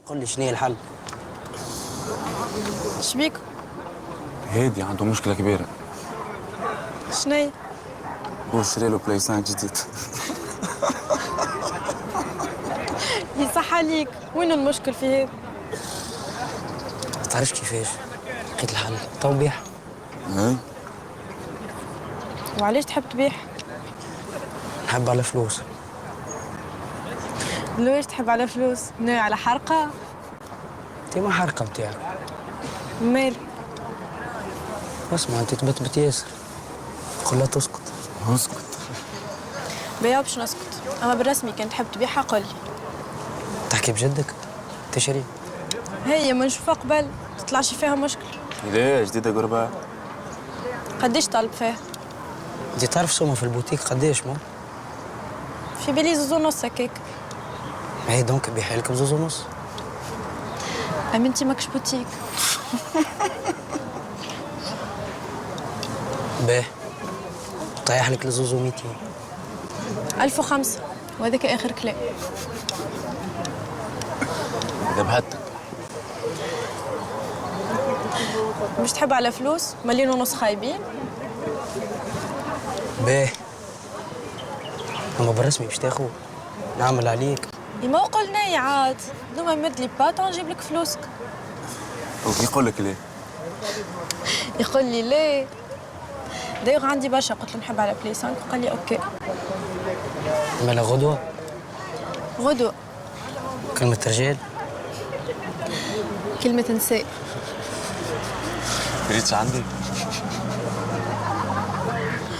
قل لي شنو هي الحل؟ شبيك؟ هادي عنده مشكلة كبيرة. شني؟ هو شري له بلاي 5 جديد. يصح عليك، وين المشكل في هذا؟ ما تعرفش كيفاش؟ لقيت الحل تو بيح. اي وعلاش تحب تبيح؟ نحب على فلوس. ليش تحب على فلوس؟ ناوي على حرقة؟ انت ما حرقه بتاعك. مال؟ اسمع انت تبتبت ياسر. قل لا تسكت. اسكت. بيا باش نسكت، اما بالرسمي كان تحب تبيعها قولي. تحكي بجدك؟ تشري؟ هي ما نشوفها قبل تطلعش فيها مشكل. ليه جديدة قربة؟ قديش طالب فيها؟ انت تعرف سومه في البوتيك قداش مو؟ في بالي زوز ونص هكاك. هي دونك بيحها لك بزوز ونص. اما انتي ماكش بوتيك. باه طيح لك لزوز و200. 1005 وهذاك اخر كلام. ذبحتك. مش تحب على فلوس؟ مليون ونص خايبين؟ باه اما بالرسمي باش تاخذ نعمل عليك. ما قلنا يا عاد دوما مد لي بات نجيب لك فلوسك. يقول لك ليه؟ يقول لي ليه؟ دايوغ عندي برشا قلت له نحب على بلاي 5 قال لي اوكي. مالا غدوه غدوة كلمة رجال. كلمة نساء. ريتش عندي؟